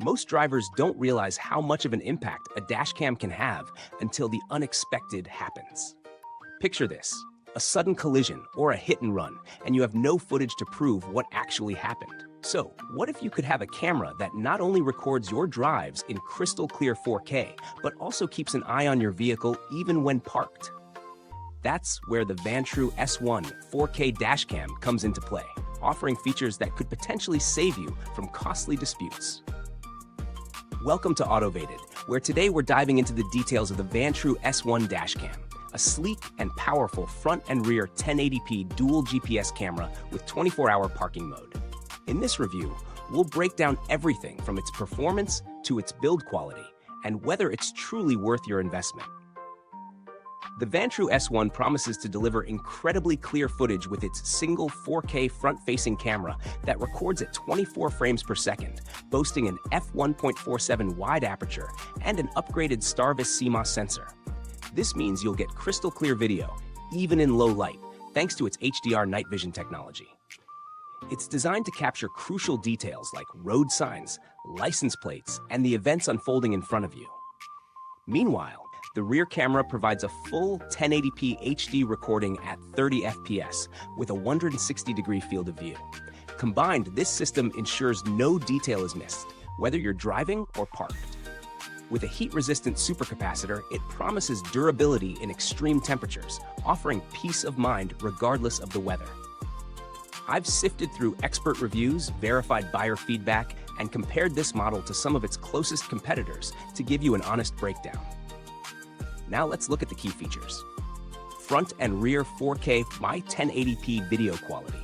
Most drivers don't realize how much of an impact a dashcam can have until the unexpected happens. Picture this: a sudden collision or a hit and run, and you have no footage to prove what actually happened. So, what if you could have a camera that not only records your drives in crystal clear 4K, but also keeps an eye on your vehicle even when parked? That's where the Vantrue S1 4K dashcam comes into play, offering features that could potentially save you from costly disputes. Welcome to Autovated, where today we're diving into the details of the Vantrue S1 dashcam, a sleek and powerful front and rear 1080p dual GPS camera with 24-hour parking mode. In this review, we'll break down everything from its performance to its build quality and whether it's truly worth your investment. The Vantrue S1 promises to deliver incredibly clear footage with its single 4K front-facing camera that records at 24 frames per second, boasting an f1.47 wide aperture and an upgraded Starvis CMOS sensor. This means you'll get crystal clear video, even in low light, thanks to its HDR night vision technology. It's designed to capture crucial details like road signs, license plates, and the events unfolding in front of you. Meanwhile, the rear camera provides a full 1080p HD recording at 30 FPS with a 160-degree field of view. Combined, this system ensures no detail is missed, whether you're driving or parked. With a heat-resistant supercapacitor, it promises durability in extreme temperatures, offering peace of mind regardless of the weather. I've sifted through expert reviews, verified buyer feedback, and compared this model to some of its closest competitors to give you an honest breakdown. Now let's look at the key features. Front and rear 4K by 1080p video quality.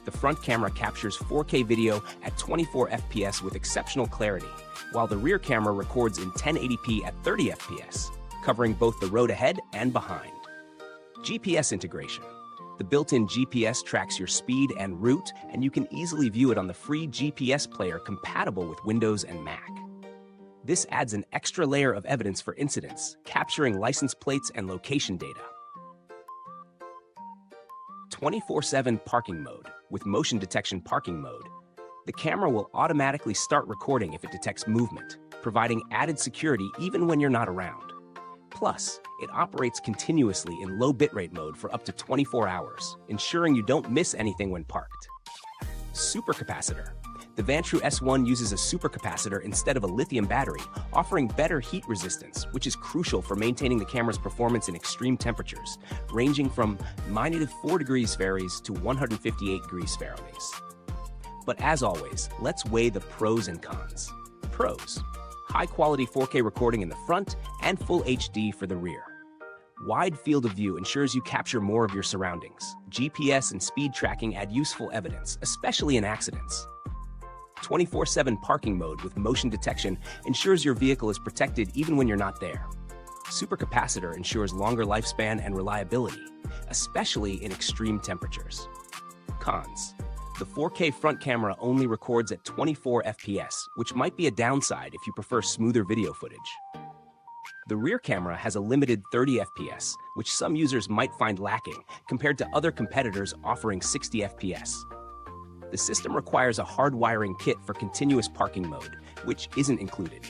The front camera captures 4K video at 24 FPS with exceptional clarity, while the rear camera records in 1080p at 30 FPS, covering both the road ahead and behind. GPS integration. The built-in GPS tracks your speed and route, and you can easily view it on the free GPS player compatible with Windows and Mac. This adds an extra layer of evidence for incidents, capturing license plates and location data. 24/7 parking mode. With motion detection parking mode, the camera will automatically start recording if it detects movement, providing added security even when you're not around. Plus, it operates continuously in low bitrate mode for up to 24 hours, ensuring you don't miss anything when parked. Supercapacitor. The Vantrue S1 uses a supercapacitor instead of a lithium battery, offering better heat resistance, which is crucial for maintaining the camera's performance in extreme temperatures, ranging from -4 degrees Fahrenheit to 158 degrees Fahrenheit. But as always, let's weigh the pros and cons. Pros: high-quality 4K recording in the front and full HD for the rear. Wide field of view ensures you capture more of your surroundings. GPS and speed tracking add useful evidence, especially in accidents. 24/7 parking mode with motion detection ensures your vehicle is protected even when you're not there. Supercapacitor ensures longer lifespan and reliability, especially in extreme temperatures. Cons: the 4K front camera only records at 24 FPS, which might be a downside if you prefer smoother video footage. The rear camera has a limited 30 FPS, which some users might find lacking compared to other competitors offering 60 FPS. The system requires a hard wiring kit for continuous parking mode, which isn't included.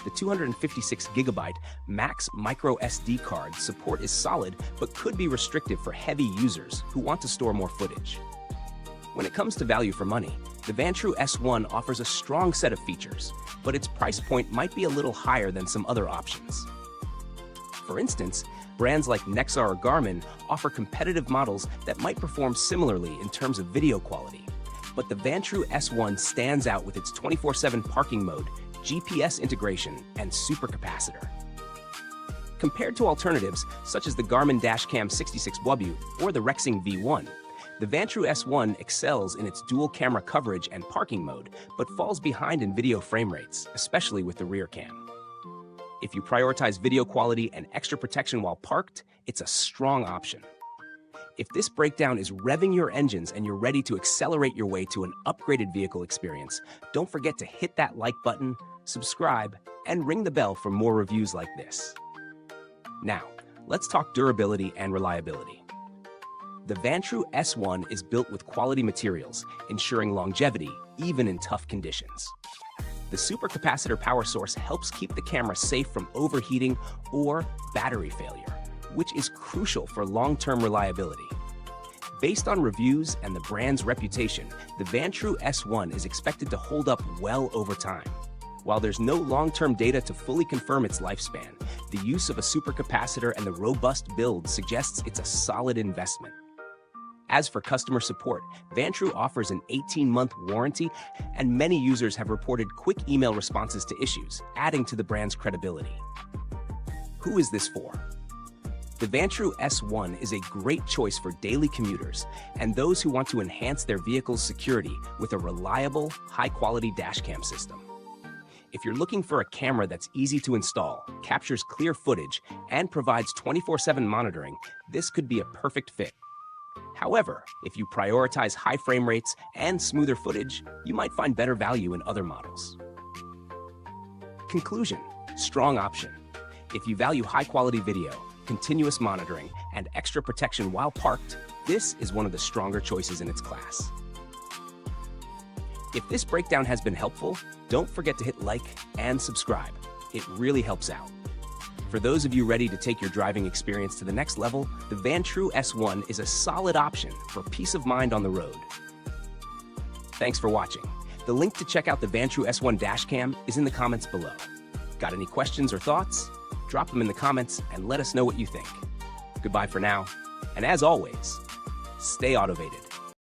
The 256GB Max micro SD card support is solid but could be restrictive for heavy users who want to store more footage. When it comes to value for money, the Vantrue S1 offers a strong set of features, but its price point might be a little higher than some other options. For instance, brands like Nexar or Garmin offer competitive models that might perform similarly in terms of video quality. But the Vantrue S1 stands out with its 24/7 parking mode, GPS integration, and supercapacitor. Compared to alternatives such as the Garmin Dashcam 66W or the Rexing V1, the Vantrue S1 excels in its dual camera coverage and parking mode, but falls behind in video frame rates, especially with the rear cam. If you prioritize video quality and extra protection while parked, it's a strong option. If this breakdown is revving your engines and you're ready to accelerate your way to an upgraded vehicle experience, don't forget to hit that like button, subscribe, and ring the bell for more reviews like this. Now, let's talk durability and reliability. The Vantrue S1 is built with quality materials, ensuring longevity even in tough conditions. The supercapacitor power source helps keep the camera safe from overheating or battery failure, which is crucial for long-term reliability. Based on reviews and the brand's reputation, the Vantrue S1 is expected to hold up well over time. While there's no long-term data to fully confirm its lifespan, the use of a supercapacitor and the robust build suggests it's a solid investment. As for customer support, Vantrue offers an 18-month warranty, and many users have reported quick email responses to issues, adding to the brand's credibility. Who is this for? The Vantrue S1 is a great choice for daily commuters and those who want to enhance their vehicle's security with a reliable, high-quality dashcam system. If you're looking for a camera that's easy to install, captures clear footage, and provides 24/7 monitoring, this could be a perfect fit. However, if you prioritize high frame rates and smoother footage, you might find better value in other models. Conclusion: strong option. If you value high-quality video, continuous monitoring, and extra protection while parked, this is one of the stronger choices in its class. If this breakdown has been helpful, don't forget to hit like and subscribe. It really helps out. For those of you ready to take your driving experience to the next level, the Vantrue S1 is a solid option for peace of mind on the road. Thanks for watching. The link to check out the Vantrue S1 dashcam is in the comments below. Got any questions or thoughts? Drop them in the comments and let us know what you think. Goodbye for now, and as always, stay automated.